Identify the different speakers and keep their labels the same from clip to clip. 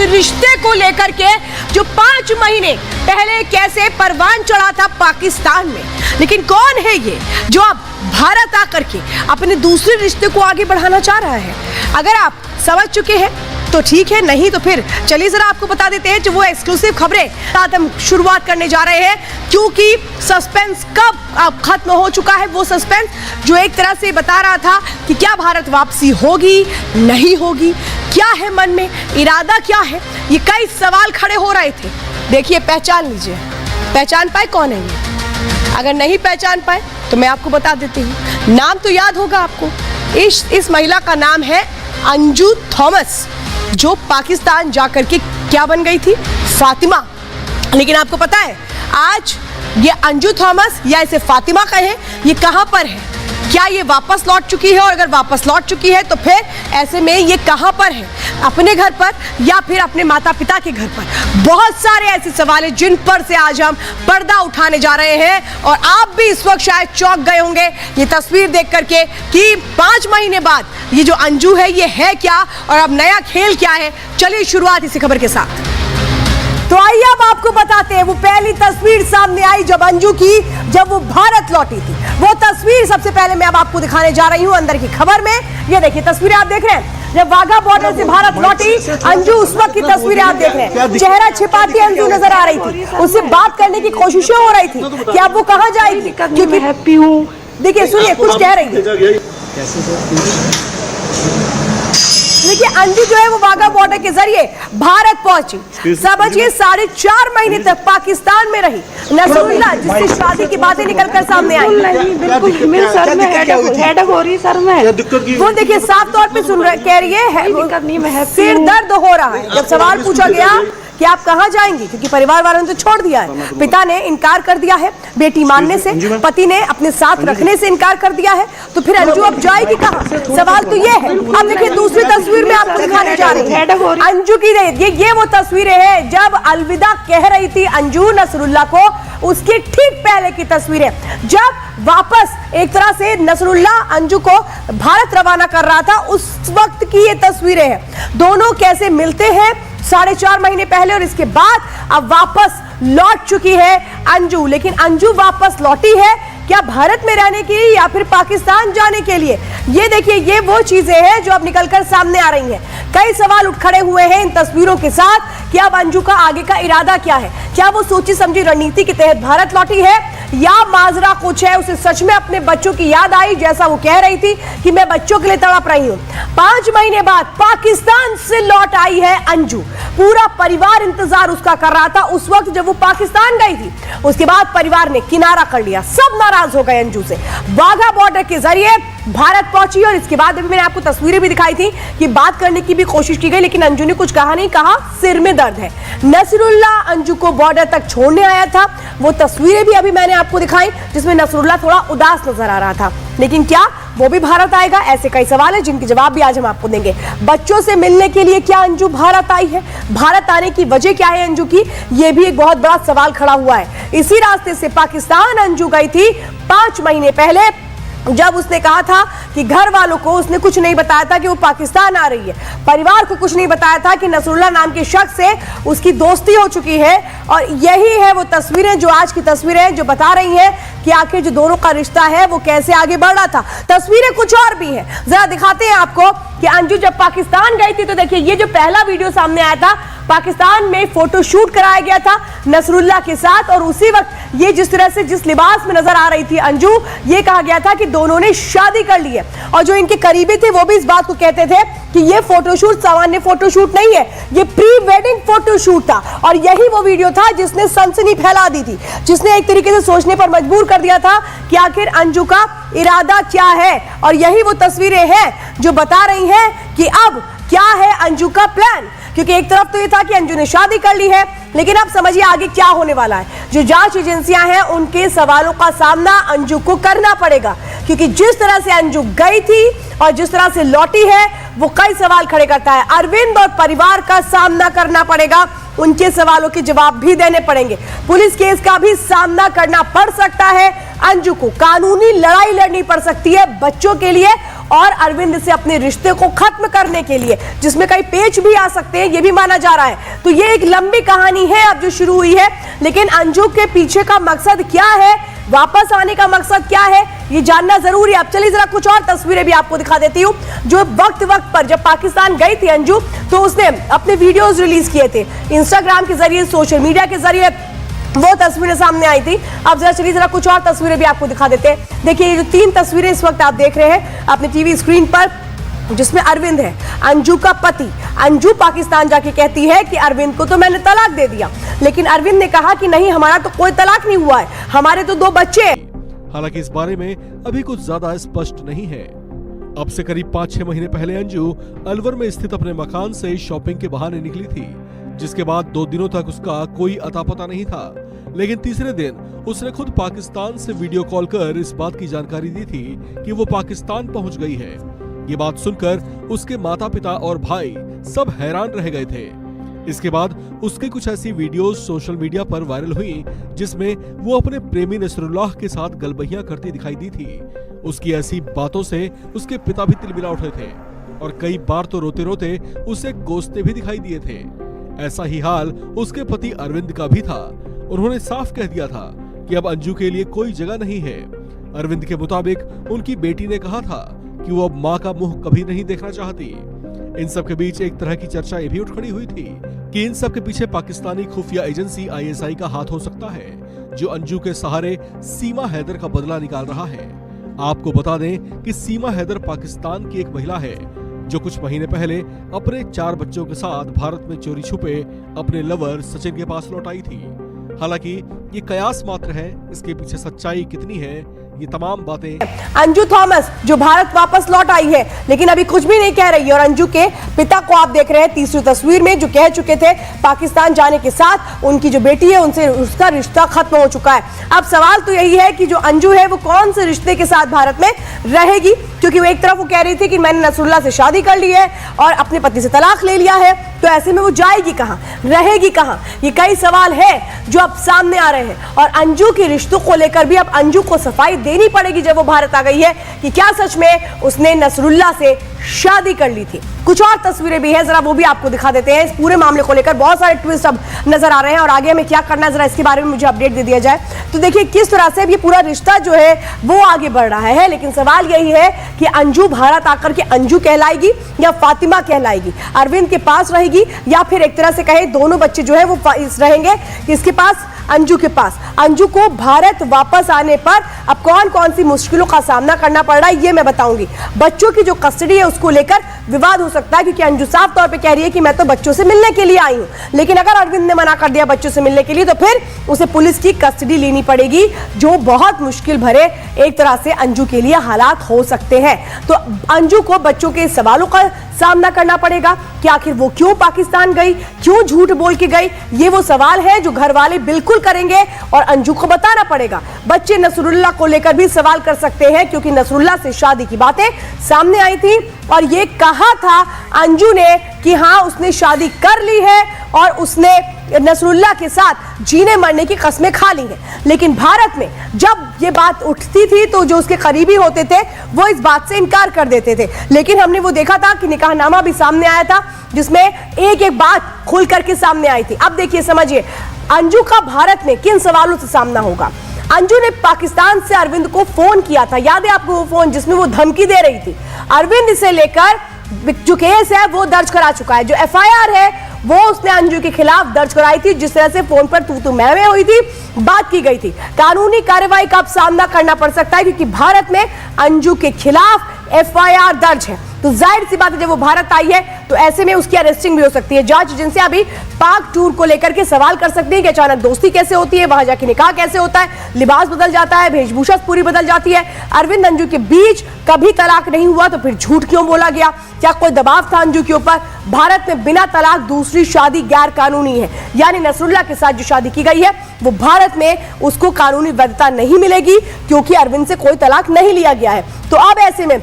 Speaker 1: रिश्ते को लेकर के जो 5 महीने पहले कैसे परवान चढ़ा था पाकिस्तान में, लेकिन कौन है ये जो अब भारत आकर के अपने दूसरे रिश्ते को आगे बढ़ाना चाह रहा है। अगर आप समझ चुके हैं तो ठीक है, नहीं तो फिर चलिए जरा आपको बता देते हैं जो वो एक्सक्लूसिव खबरें साथ हम शुरुआत करने जा रहे हैं, क्योंकि सस्पेंस कब अब खत्म हो चुका है। वो सस्पेंस जो एक तरह से बता रहा था कि क्या भारत वापसी होगी नहीं होगी, क्या है मन में, इरादा क्या है, ये कई सवाल खड़े हो रहे थे। देखिए, पहचान लीजिए, पहचान पाए कौन है ये। अगर नहीं पहचान पाए तो मैं आपको बता देती हूँ, नाम तो याद होगा आपको। इस महिला का नाम है अंजू थॉमस, जो पाकिस्तान जाकर के क्या बन गई थी, फातिमा। लेकिन आपको पता है आज ये अंजू थॉमस या इसे फातिमा कहें, ये कहां पर है, क्या ये वापस लौट चुकी है, और अगर वापस लौट चुकी है तो फिर ऐसे में ये कहां पर है, अपने घर पर या फिर अपने माता पिता के घर पर। बहुत सारे ऐसे सवाल हैं जिन पर से आज हम पर्दा उठाने जा रहे हैं, और आप भी इस वक्त शायद चौंक गए होंगे ये तस्वीर देख करके कि 5 महीने बाद ये जो अंजू है ये है क्या, और अब नया खेल क्या है। चलिए शुरुआत इसी खबर के साथ। तो आइए अब आपको बताते हैं वो पहली तस्वीर सामने आई जब अंजू की, जब वो भारत लौटी थी। वो तस्वीर सबसे पहले मैं अब आपको दिखाने जा रही हूं अंदर की खबर में। ये देखिए तस्वीरें आप देख रहे हैं, जब वाघा बॉर्डर से भारत लौटी अंजू, उस वक्त की तस्वीरें आप देख रहे हैं। चेहरा छिपाती अंजू नजर आ रही थी, उससे बात करने की कोशिशें हो रही थी कि अब वो कहाँ जाएगी, क्योंकि हैप्पी हूँ। देखिए सुनिए, कुछ कह रही है। देखिए अंजू जो है वो वाघा बॉर्डर के जरिए भारत पहुंची। समझिए 4.5 महीने तक पाकिस्तान में रही। नसरुल्लाह जिससे शादी की बातें निकलकर सामने आई,
Speaker 2: बिल्कुल मेरे सर में हेडेक हो रही, सर में
Speaker 1: वो देखिए साफ तौर पे सुन रहे, कह रही है सिर दर्द हो रहा है। जब सवाल पूछा गया कि आप कहां जाएंगी, क्योंकि परिवार वालों ने तो छोड़ दिया है, पिता ने इनकार कर दिया है बेटी मानने से, पति ने अपने साथ रखने से इनकार कर दिया है, तो फिर अंजू अब जाएगी कहां, सवाल तो ये है। अब देखिए दूसरी तस्वीर में आपको दिखाने जा रही है अंजू की। ये वो तस्वीरें हैं जब अलविदा कह रही थी अंजू नसरुल्लाह को, उसके ठीक पहले की तस्वीरें जब वापस एक तरह से नसरुल्लाह अंजू को भारत रवाना कर रहा था, उस वक्त की ये तस्वीरें हैं। दोनों कैसे मिलते हैं 4.5 महीने पहले, और इसके बाद अब वापस लौट चुकी है अंजू। लेकिन अंजू वापस लौटी है क्या भारत में रहने के लिए या फिर पाकिस्तान जाने के लिए? ये देखिए, ये वो चीजें हैं जो अब निकलकर सामने आ रही हैं। कई सवाल उठ खड़े हुए हैं इन तस्वीरों के साथ कि अब अंजू का आगे का इरादा क्या है। क्या वो सोची समझी रणनीति के तहत भारत लौटी है, या माजरा कुछ है, उसे सच में अपने बच्चों की याद आई, जैसा वो कह रही थी कि मैं बच्चों के लिए तड़प रही हूं। 5 महीने बाद पाकिस्तान से लौट आई है अंजू। पूरा परिवार इंतजार उसका कर रहा था उस वक्त जब वो पाकिस्तान गई थी। उसके बाद परिवार ने किनारा कर लिया, सब नाराज हो गए अंजू से। वाघा बॉर्डर के जरिए भारत पहुंची, और इसके बाद अभी मैंने आपको तस्वीरें भी दिखाई थी कि बात करने की भी कोशिश की गई, लेकिन अंजू ने कुछ कहा नहीं, कहा सिर में दर्द है। नसरुल्लाह अंजू को बॉर्डर तक छोड़ने आया था, वो तस्वीरें भी अभी मैंने आपको दिखाई जिसमें नसरुल्लाह थोड़ा उदास नजर आ रहा था। लेकिन क्या वो भी भारत आएगा? ऐसे कई सवाल हैं जिनके जवाब भी आज हम आपको देंगे। बच्चों से मिलने के लिए क्या अंजू भारत आई है? भारत आने की वजह क्या है अंजू की? ये भी एक बहुत बड़ा सवाल खड़ा हुआ है। इसी रास्ते से पाकिस्तान अंजू गई थी 5 महीने पहले, जब उसने कहा था कि घर वालों को उसने कुछ नहीं बताया था कि वो पाकिस्तान आ रही है, परिवार को कुछ नहीं बताया था कि नसरुल्लाह नाम के शख्स से उसकी दोस्ती हो चुकी है। और यही है वो तस्वीरें जो आज की तस्वीरें जो बता रही हैं कि आखिर जो दोनों का रिश्ता है वो कैसे आगे बढ़ रहा था। तस्वीरें कुछ और भी हैं, जरा दिखाते हैं आपको कि अंजू जब पाकिस्तान गई थी। तो देखिए ये जो पहला वीडियो सामने आया था, पाकिस्तान में फोटो शूट कराया गया था नसरुल्लाह के साथ, और उसी वक्त ये जिस तरह से जिस लिबास में नजर आ रही थी अंजू, ये कहा गया था कि दोनों ने शादी कर ली है। और जो इनके करीबी थे वो भी इस बात को कहते थे कि ये फोटोशूट सामान्य फोटोशूट नहीं है, ये प्री वेडिंग फोटोशूट था। और यही वो वीडियो था जिसने सनसनी फैला दी थी, जिसने एक तरीके से सोचने पर मजबूर कर दिया था कि आखिर अंजू का इरादा क्या है। और यही वो तस्वीरें हैं जो बता रही हैं कि अब क्या है अंजू का प्लान, क्योंकि एक तरफ तो ये था कि अंजू ने शादी कर ली है, लेकिन अब समझिए आगे क्या होने वाला है। जो जांच एजेंसियां हैं उनके सवालों का सामना अंजू को करना पड़ेगा, क्योंकि जिस तरह से अंजू गई थी और जिस तरह से लौटी है वो कई सवाल खड़े करता है। अरविंद और परिवार का सामना करना पड़ेगा, उनके सवालों के जवाब भी देने पड़ेंगे। पुलिस केस का भी सामना करना पड़ सकता है अंजू को, कानूनी लड़ाई लड़नी पड़ सकती है बच्चों के लिए और अरविंद से अपने रिश्ते को खत्म करने के लिए, जिसमें कई पेच भी आ सकते हैं, ये भी माना जा रहा है। तो ये एक लंबी कहानी है अब जो शुरू हुई है, लेकिन अंजू के पीछे का मकसद क्या है, वापस आने का मकसद क्या है, ये जानना जरूरी है। अब चलिए जरा कुछ और तस्वीरें भी आपको दिखा देती हूँ। जो वक्त पर जब पाकिस्तान गई थी अंजू, तो उसने अपने वीडियोस रिलीज किए थे इंस्टाग्राम के जरिए, सोशल मीडिया के जरिए, वो तस्वीरें सामने आई थी। अब जरा कुछ और तस्वीरें भी आपको दिखा देते हैं। देखिए ये जो 3 तस्वीरें इस वक्त आप देख रहे हैं अपने टीवी स्क्रीन पर, जिसमें अरविंद है, अंजू का पति। अंजू पाकिस्तान जाके कहती है कि अरविंद को तो मैंने तलाक दे दिया, लेकिन अरविंद ने कहा कि नहीं, हमारा तो कोई तलाक नहीं हुआ है, हमारे तो 2 बच्चे हैं।
Speaker 3: हालांकि इस बारे में अभी कुछ ज्यादा स्पष्ट नहीं है। अब से करीब 5-6 महीने पहले अंजू अलवर में स्थित अपने मकान से शॉपिंग के बहाने निकली थी, जिसके बाद 2 दिनों तक उसका कोई अता पता नहीं था। लेकिन तीसरे दिन उसने खुद पाकिस्तान से वीडियो कॉल कर इस बात की जानकारी दी थी कि वो पाकिस्तान पहुंच गई है। ये बात सुनकर उसके माता पिता और भाई सब हैरान रह गए थे। इसके बाद उसकी कुछ ऐसी वीडियोस सोशल मीडिया पर वायरल हुई, जिसमें वो अपने प्रेमी नसरुल्लाह के साथ गलबहियां करती दिखाई दी थी। उसकी ऐसी बातों से उसके पिता भी तिलमिला उठे थे और कई बार तो रोते रोते उसे कोसते भी दिखाई दिए थे। ऐसा ही हाल उसके पति अरविंद का भी था। उन्होंने साफ कह दिया था कि अब अंजू के लिए कोई जगह नहीं है। अरविंद के मुताबिक उनकी बेटी ने कहा था कि वो अब माँ का मुंह कभी नहीं देखना चाहती। इन सब के बीच एक तरह की चर्चा ये भी उठ खड़ी हुई थी कि इन सब के पीछे पाकिस्तानी खुफिया एजेंसी ISI का हाथ हो सकता है, जो अंजू के सहारे सीमा हैदर का बदला निकाल रहा है। आपको बता दें कि सीमा हैदर पाकिस्तान की एक महिला है जो कुछ महीने पहले अपने 4 बच्चों के साथ भारत में चोरी छुपे अपने लवर सचिन के पास लौट आई थी। हालांकि ये कयास मात्र है, इसके पीछे सच्चाई कितनी है, ये तमाम बातें
Speaker 1: अंजू थॉमस जो भारत वापस लौट आई है, लेकिन अभी कुछ भी नहीं कह रही है। और अंजू के पिता को आप देख रहे हैं तीसरी तस्वीर में, जो कह चुके थे पाकिस्तान जाने के साथ उनकी जो बेटी है उनसे उसका रिश्ता खत्म हो चुका है। अब सवाल तो यही है कि जो अंजू है वो कौन से रिश्ते के साथ भारत में रहेगी, क्योंकि वो एक तरफ वो कह रही थी कि मैंने नसरुल्लाह से शादी कर ली है और अपने पति से तलाक ले लिया है, तो ऐसे में वो जाएगी कहां, रहेगी कहां, ये कई सवाल है जो अब सामने आ रहे हैं। और अंजू के रिश्तों को लेकर भी अब अंजू को सफाई देनी पड़ेगी जब वो भारत आ गई है, कि क्या सच में उसने नसरुल्लाह से शादी कर ली थी। कुछ और तस्वीरें भी हैं, जरा वो भी आपको दिखा देते हैं। इस पूरे मामले को लेकर बहुत सारे ट्विस्ट अब नजर आ रहे हैं और आगे हमें क्या करना है, जरा इसके बारे में मुझे अपडेट दे दिया जाए। तो देखिए किस तरह से ये पूरा रिश्ता जो है वो आगे बढ़ रहा है, लेकिन सवाल यही है कि अंजू भारत आकर के अंजू कहलाएगी या फातिमा कहलाएगी, अरविंद के पास रहेगी या फिर एक तरह से कहे दोनों बच्चे जो है वो रहेंगे किसके पास, अंजू के पास। अंजू को भारत वापस आने पर अब कौन कौन सी मुश्किलों का सामना करना पड़ रहा है ये मैं बताऊंगी। बच्चों की जो कस्टडी है उसको लेकर विवाद हो सकता है, क्योंकि अंजू साफ तौर पे कह रही है कि मैं तो बच्चों से मिलने के लिए आई हूं, लेकिन अगर अरविंद ने मना कर दिया बच्चों से मिलने के लिए तो फिर उसे पुलिस की कस्टडी लेनी पड़ेगी, जो बहुत मुश्किल भरे एक तरह से अंजू के लिए हालात हो सकते हैं। तो अंजू को बच्चों के सवालों का सामना करना पड़ेगा कि आखिर वो क्यों पाकिस्तान गई, क्यों झूठ बोल के गई, ये वो सवाल है जो घर वाले बिल्कुल करेंगे और अंजू को बताना पड़ेगा। बच्चे नसरुल्लाह को लेकर भी सवाल कर सकते हैं, क्योंकि नसरुल्लाह से शादी की बातें सामने आई थी और ये कहा था अंजू ने कि हाँ उसने शादी कर ली है और उसने नसरुल्लाह के साथ जीने मरने की कस्में खा ली हैं। लेकिन भारत में जब ये बात उठती थी तो जो उसके करीबी होते थे वो इस बात से इनकार कर देते थे, लेकिन हमने वो देखा था कि निकाहनामा भी सामने आया था जिसमें एक एक बात खुल करके सामने आई थी। अब देखिए समझिए अंजू का भारत में किन सवालों से सामना होगा। अंजू ने पाकिस्तान से अरविंद को फोन किया था, याद है आपको वो फोन जिसमें वो धमकी दे रही थी। अरविंद इसे लेकर जो केस है वो दर्ज करा चुका है, जो FIR है वो उसने अंजू के खिलाफ दर्ज कराई थी, जिस तरह से फोन पर तू मैं हुई थी, बात की गई थी। कानूनी कार्रवाई का अब सामना करना पड़ सकता है, क्योंकि भारत में अंजू के खिलाफ FIR दर्ज है। तो जाहिर सी बात है जब वो भारत आई है तो ऐसे में उसकी अरेस्टिंग भी हो सकती है। जांच एजेंसी अभी पाक टूर को लेकर के सवाल कर सकती है कि अचानक दोस्ती कैसे होती है, वहां जाके निकाह कैसे होता है, लिबास बदल जाता है, वेशभूषा पूरी बदल जाती है। अरविंद अंजू के बीच कभी तलाक नहीं हुआ तो फिर झूठ क्यों बोला गया, क्या कोई दबाव था अंजू के ऊपर। भारत में बिना तलाक दूसरी शादी गैर कानूनी है, यानी नसरुल्लाह के साथ जो शादी की गई है वो भारत में उसको कानूनी वैधता नहीं मिलेगी, क्योंकि अरविंद से कोई तलाक नहीं लिया गया है। तो अब ऐसे में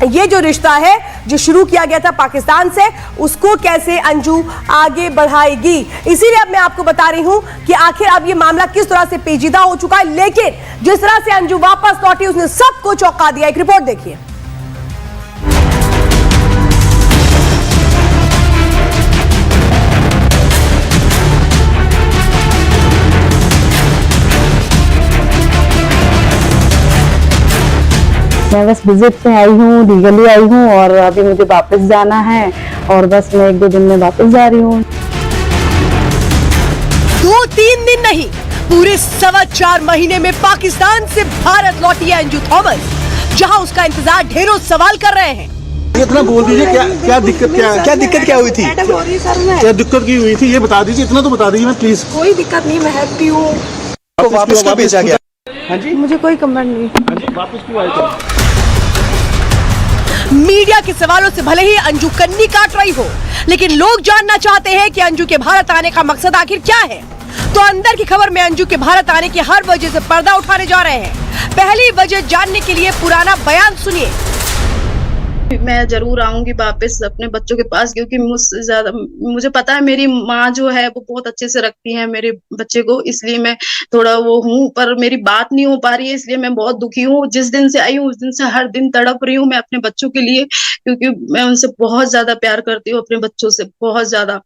Speaker 1: ये जो रिश्ता है जो शुरू किया गया था पाकिस्तान से, उसको कैसे अंजू आगे बढ़ाएगी। इसीलिए अब मैं आपको बता रही हूं कि आखिर अब ये मामला किस तरह से पेचीदा हो चुका है, लेकिन जिस तरह से अंजू वापस लौटी उसने सबको चौंका दिया। एक रिपोर्ट देखिए।
Speaker 2: मैं बस विजिट पे आई हूँ, लीगली आई हूँ और अभी मुझे वापस जाना है और बस मैं 1-2 दिन में वापस जा रही हूँ।
Speaker 1: 2-3 दिन नहीं, पूरे 4.25 महीने में पाकिस्तान से भारत लौटी है अंजू थॉमस, जहां उसका इंतजार ढेरों सवाल कर रहे हैं।
Speaker 4: इतना बोल दीजिए, क्या दिक्कत क्या हुई थी? क्या दिक्कत की हुई थी ये बता दीजिए, इतना तो बता दीजिए मैं प्लीज।
Speaker 2: कोई दिक्कत नहीं, मैं हैप्पी हूँ।
Speaker 4: तो वापस क्यों भेजा गया? हाँ जी,
Speaker 2: मुझे कोई कमेंट नहीं।
Speaker 4: हाँ जी, वापस क्यों आए थे?
Speaker 1: मीडिया के सवालों से भले ही अंजू कन्नी काट रही हो, लेकिन लोग जानना चाहते हैं कि अंजू के भारत आने का मकसद आखिर क्या है। तो अंदर की खबर में अंजू के भारत आने की हर वजह से पर्दा उठाने जा रहे हैं। पहली वजह जानने के लिए पुराना बयान सुनिए।
Speaker 5: मैं जरूर आऊंगी वापस अपने बच्चों के पास, क्योंकि मुझसे ज्यादा मुझे पता है मेरी माँ जो है वो बहुत अच्छे से रखती है मेरे बच्चे को, इसलिए मैं थोड़ा वो हूँ, पर मेरी बात नहीं हो पा रही है, इसलिए मैं बहुत दुखी हूँ। जिस दिन से आई हूँ उस दिन से हर दिन तड़प रही हूँ मैं अपने बच्चों के लिए, क्योंकि मैं उनसे बहुत ज्यादा प्यार करती हूँ, अपने बच्चों से बहुत ज्यादा।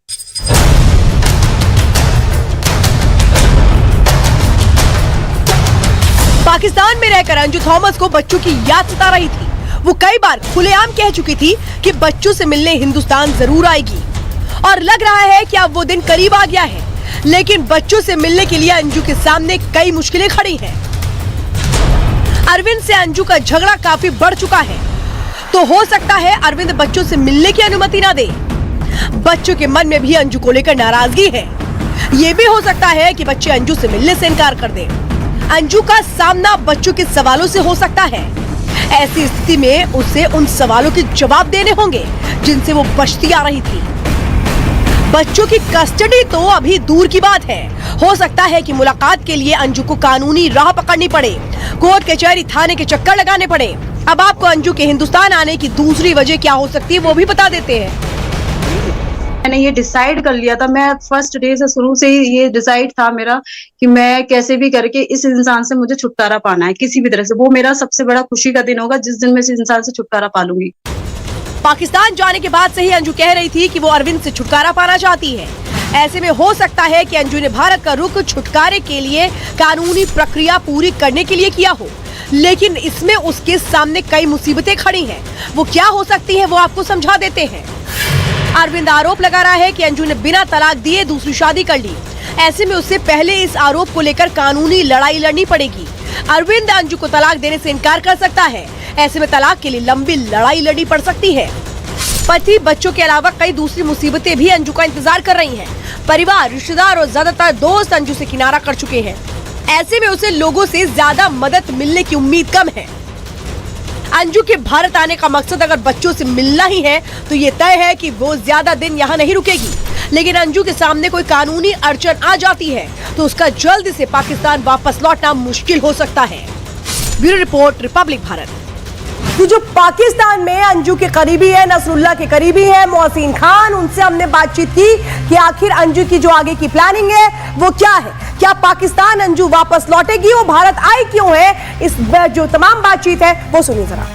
Speaker 1: पाकिस्तान में रहकर अंजू थॉमस को बच्चों की याद सता रही थी। वो कई बार खुलेआम कह चुकी थी कि बच्चों से मिलने हिंदुस्तान जरूर आएगी और लग रहा है कि अब वो दिन करीब आ गया है। लेकिन बच्चों से मिलने के लिए अंजू के सामने कई मुश्किलें खड़ी हैं। अरविंद से अंजू का झगड़ा काफी बढ़ चुका है, तो हो सकता है अरविंद बच्चों से मिलने की अनुमति ना दे। बच्चों के मन में भी अंजू को लेकर नाराजगी है। ये भी हो सकता है कि बच्चे अंजू से मिलने से इनकार कर दें। अंजू का सामना बच्चों के सवालों से हो सकता है। ऐसी स्थिति में उसे उन सवालों के जवाब देने होंगे जिनसे वो बचती आ रही थी। बच्चों की कस्टडी तो अभी दूर की बात है। हो सकता है कि मुलाकात के लिए अंजू को कानूनी राह पकड़नी पड़े, कोर्ट कचहरी थाने के चक्कर लगाने पड़े। अब आपको अंजू के हिंदुस्तान आने की दूसरी वजह क्या हो सकती है वो भी बता देते हैं।
Speaker 5: मैंने ये डिसाइड कर लिया था, मैं फर्स्ट डे से शुरू से ही ये डिसाइड था मेरा कि मैं कैसे भी करके इस इंसान से मुझे छुटकारा पाना है, किसी भी तरह से। वो मेरा सबसे बड़ा खुशी का दिन होगा जिस दिन मैं इस इंसान से छुटकारा पा लूंगी।
Speaker 1: पाकिस्तान जाने के बाद से ही अंजू कह रही थी कि वो अरविंद से छुटकारा पाना चाहती है। ऐसे में हो सकता है कि अंजू ने भारत का रुख छुटकारे के लिए कानूनी प्रक्रिया पूरी करने के लिए किया हो, लेकिन इसमें उसके सामने कई मुसीबतें खड़ी हैं। वो क्या हो सकती है वो आपको समझा देते हैं। अरविंद आरोप लगा रहा है कि अंजू ने बिना तलाक दिए दूसरी शादी कर ली। ऐसे में उससे पहले इस आरोप को लेकर कानूनी लड़ाई लड़नी पड़ेगी। अरविंद अंजू को तलाक देने से इनकार कर सकता है। ऐसे में तलाक के लिए लंबी लड़ाई लड़नी पड़ सकती है। पति, बच्चों के अलावा कई दूसरी मुसीबतें भी अंजू का इंतजार कर रही हैं। परिवार, रिश्तेदार और ज्यादातर दोस्त अंजू से किनारा कर चुके हैं। ऐसे में उसे लोगों से ज्यादा मदद मिलने की उम्मीद कम है। अंजू के भारत आने का मकसद अगर बच्चों से मिलना ही है तो ये तय है कि वो ज्यादा दिन यहाँ नहीं रुकेगी। लेकिन अंजू के सामने कोई कानूनी अड़चन आ जाती है तो उसका जल्द से पाकिस्तान वापस लौटना मुश्किल हो सकता है। Bureau report, Republic Bharat. तो जो पाकिस्तान में अंजू के करीबी है, नसरुल्लाह के करीबी है मोहसिन खान, उनसे हमने बातचीत की कि आखिर अंजू की जो आगे की प्लानिंग है वो क्या है। क्या पाकिस्तान अंजू वापस लौटेगी, वो भारत आई क्यों है, इस जो तमाम बातचीत है वो सुनिए जरा।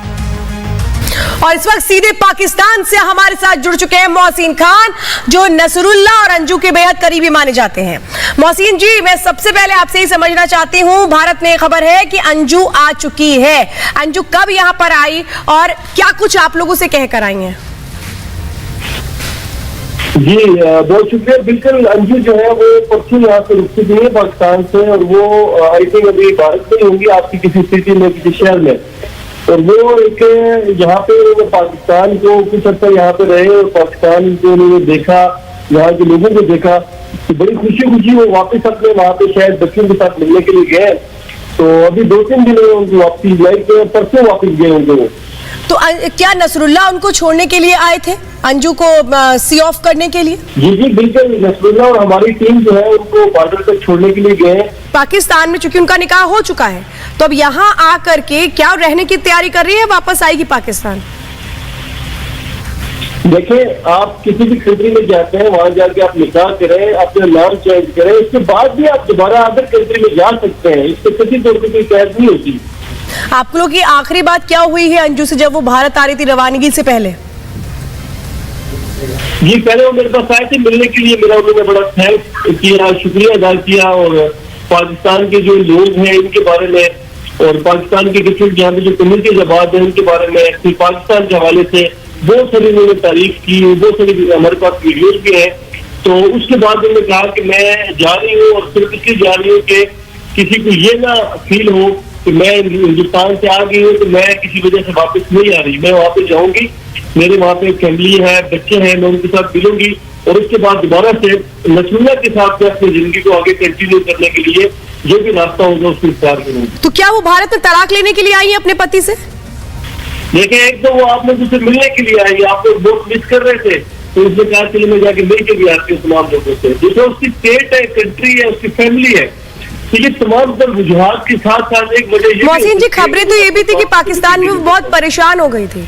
Speaker 1: और इस वक्त सीधे पाकिस्तान से हमारे साथ जुड़ चुके हैं मोहसिन खान, जो नसरुल्लाह और अंजू के बेहद करीबी माने जाते हैं। मोहसिन जी, मैं सबसे पहले आपसे ही समझना चाहती हूँ, भारत में खबर है कि अंजू आ चुकी है। अंजू कब यहाँ पर आई और क्या कुछ आप लोगों से कहकर आई हैं?
Speaker 6: जी बहुत शुक्रिया। बिल्कुल, अंजू जो है वो परसों यहाँ से रुक चुकी है पाकिस्तान से, और वो आई थिंक अभी भारत में होंगी, आपकी किसी सिटी में, किसी शहर में। और वो एक यहाँ पे पाकिस्तान को कुछ हद तक यहाँ पे रहे और पाकिस्तान को उन्होंने देखा, यहाँ के लोगों को देखा, तो बड़ी खुशी वो वापस अपने वहाँ पे शायद बच्चों के साथ मिलने के लिए गए। तो अभी 2-3 दिन हुए उनकी वापसी, लाइक परसों वापस गए होंगे वो।
Speaker 1: तो क्या नसरुल्लाह उनको छोड़ने के लिए आए थे, अंजू को सी ऑफ करने के लिए?
Speaker 6: जी बिल्कुल, नसरुल्लाह और हमारी टीम जो है उनको बॉर्डर तक छोड़ने के लिए गए
Speaker 1: पाकिस्तान में, चूंकि उनका निकाह हो चुका है। तो अब यहाँ आकर के क्या रहने की तैयारी कर रही है, वापस आएगी पाकिस्तान?
Speaker 6: देखिए, आप किसी भी कंट्री में जाते हैं, वहां जाके आप निकाह करें, अपना नाम चेंज करें, उसके बाद भी आप दोबारा अदर कंट्री में जा सकते हैं। इससे किसी तौर पर कोई कैद नहीं होती।
Speaker 1: आप लोगों की आखिरी बात क्या हुई है अंजू से जब वो भारत आ रही थी रवानगी से पहले?
Speaker 6: जी पहले वो मेरे पास आए थे मिलने के लिए, मेरा उन्होंने बड़ा थैंक्स किया, शुक्रिया अदा किया, और पाकिस्तान के जो लोग हैं इनके बारे में और पाकिस्तान के डिफरेंट यहाँ पे जो कम्युनिटीज आबाद है उनके बारे में फिर पाकिस्तान के हवाले से बहुत सारी उन्होंने तारीफ की, बहुत सारी हमारे पास वीडियोज भी हैं। तो उसके बाद उन्होंने कहा कि मैं जा रही हूँ और सिर्फ इसलिए जा रही हूँ कि किसी को ये ना फील हो कि मैं हिंदुस्तान से आ गई हूँ तो मैं किसी वजह से वापस नहीं आ रही। मैं वापस जाऊंगी, मेरे वहाँ पे फैमिली है, बच्चे हैं, मैं उनके साथ मिलूंगी और उसके बाद दोबारा से नसरुल्लाह के साथ मैं अपनी जिंदगी को आगे कंटिन्यू करने के लिए जो भी रास्ता होगा उसको इख्तियार करूंगी।
Speaker 1: तो क्या वो भारत में तलाक लेने के लिए आई है अपने पति से?
Speaker 6: देखिए, एक तो वो आप लोग उससे मिलने के लिए आई, आप लोग बहुत मिस कर रहे थे तो उसने कहा चलिए मैं जाके मिल के भी आती हूँ तमाम लोगों से। दूसरा उसकी स्टेट है, कंट्री है, उसकी फैमिली है, तो ये तमाम तर वजूहात के साथ साथ एक वजह
Speaker 1: मोहसिन जी, खबरें तो ये भी थी कि पाकिस्तान में वो बहुत परेशान हो गई थी,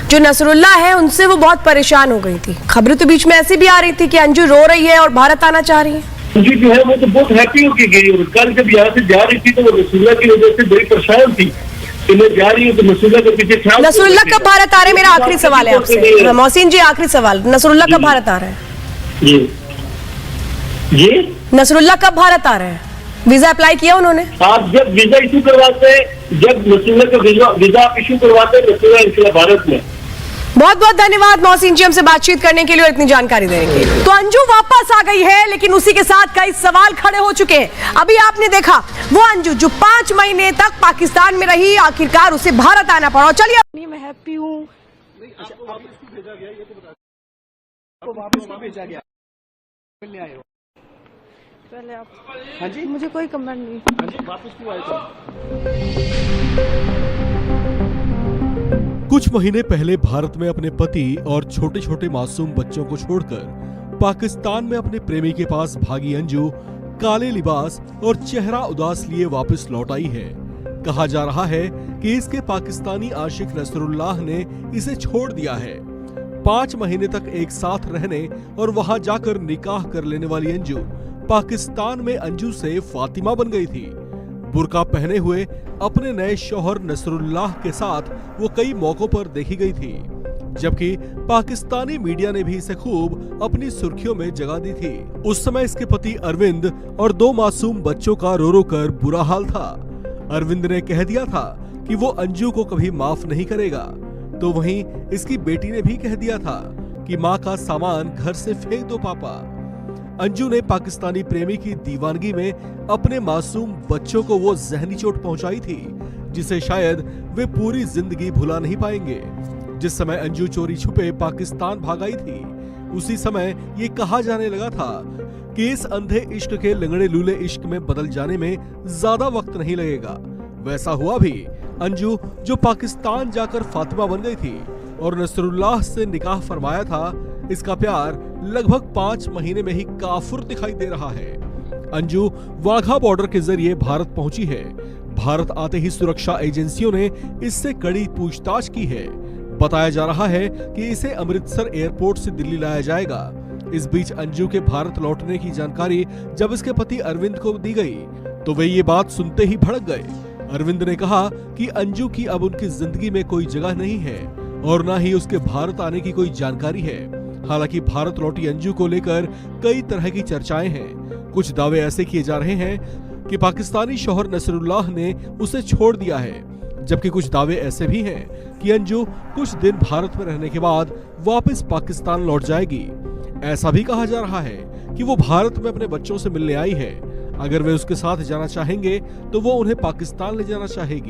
Speaker 1: जो नसरुल्लाह है उनसे वो बहुत परेशान हो गई थी। खबरें तो बीच में ऐसी भी आ रही थी कि अंजू रो रही है और भारत आना चाह रही है।
Speaker 6: अंजू जो है वो तो बहुत हैप्पी होके गई और कल जब यहाँ से जा रही थी तो वो नसरुल्लाह की वजह से बड़ी परेशान थी कि मैं जा रही हूँ तो नसरुल्लाह के पीछे ख्याल।
Speaker 1: नसरुल्लाह कब भारत आ रहे हैं? मेरा आखिरी सवाल है आपसे मोहसिन जी, आखिरी सवाल, नसरुल्लाह कब भारत आ रहे हैं?
Speaker 6: जी
Speaker 1: नसरुल्लाह कब भारत आ रहे हैं? वीजा अप्लाई किया उन्होंने?
Speaker 6: आप जब वीजा इशू करवाते हैं, जब नसरुल्लाह का वीजा आप इशू करवाते हैं नसरुल्लाह इंशाल्लाह भारत में।
Speaker 1: बहुत बहुत धन्यवाद मोहसिन जी हमसे बातचीत करने के लिए और इतनी जानकारी देने के लिए। तो अंजू वापस आ गई है, लेकिन उसी के साथ कई सवाल खड़े हो चुके हैं। अभी आपने देखा वो अंजू जो 5 महीने तक पाकिस्तान में रही, आखिरकार उसे भारत आना पड़ा। चलिए, मैं हैप्पी हूँ। पहले आप, हाँ जी, मुझे कोई कमेंट नहीं। हाँ जी, वापस क्यों आए
Speaker 3: कुछ महीने पहले भारत में अपने पति और छोटे छोटे मासूम बच्चों को छोड़कर पाकिस्तान में अपने प्रेमी के पास भागी अंजू काले लिबास और चेहरा उदास लिए वापस लौट आई है। कहा जा रहा है कि इसके पाकिस्तानी आशिक नसरुल्लाह ने इसे छोड़ दिया है। 5 महीने तक एक साथ रहने और वहां जाकर निकाह कर लेने वाली अंजू पाकिस्तान में अंजू से फातिमा बन गई थी। बुर्का पहने हुए अपने नए शौहर नसरुल्लाह के साथ वो कई मौकों पर देखी गई थी, जबकि पाकिस्तानी मीडिया ने भी इसे खूब अपनी सुर्खियों में जगह दी थी। उस समय इसके पति अरविंद और 2 मासूम बच्चों का रो रो कर बुरा हाल था। अरविंद ने कह दिया था कि वो अंजू को कभी माफ नहीं करेगा, तो वहीं इसकी बेटी ने भी कह दिया था कि माँ का सामान घर से फेंक दो पापा। अंजू ने पाकिस्तानी प्रेमी की दीवानगी में अपने मासूम बच्चों को वो जहनी चोट पहुंचाई थी जिसे शायद वे पूरी जिंदगी भुला नहीं पाएंगे। जिस समय अंजू चोरी छुपे पाकिस्तान भाग आई थी, उसी समय ये कहा जाने लगा था कि इस अंधे इश्क के लंगड़े लूले इश्क में बदल जाने में ज्यादा वक्त नहीं लगेगा। वैसा हुआ भी। अंजू जो पाकिस्तान जाकर फातिमा बन गई थी और नसरुल्लाह से निकाह फरमाया था, इसका प्यार लगभग 5 महीने में ही काफुर दिखाई दे रहा है। अंजू वाघा बॉर्डर के जरिए भारत पहुंची है। भारत आते ही सुरक्षा एजेंसियों ने इससे कड़ी पूछताछ की है। बताया जा रहा है कि इसे अमृतसर एयरपोर्ट से दिल्ली लाया जाएगा। इस बीच अंजू के भारत लौटने की जानकारी जब इसके पति अरविंद को दी गई तो वे ये बात सुनते ही भड़क गए। अरविंद ने कहा कि अंजू की अब उनकी जिंदगी में कोई जगह नहीं है और न ही उसके भारत आने की कोई जानकारी है। हालांकि भारत लौटी अंजू को लेकर कई तरह की चर्चाएं हैं। कुछ दावे ऐसे किए जा रहे हैं कि पाकिस्तानी शौहर नसरुल्लाह ने उसे छोड़ दिया है, जबकि कुछ दावे ऐसे भी हैं कि अंजू कुछ दिन भारत में रहने के बाद वापस पाकिस्तान लौट जाएगी। ऐसा भी कहा जा रहा है कि वो भारत में अपने बच्चों से मिलने आई है। अगर वे उसके साथ जाना चाहेंगे तो वो उन्हें पाकिस्तान ले जाना चाहेगी।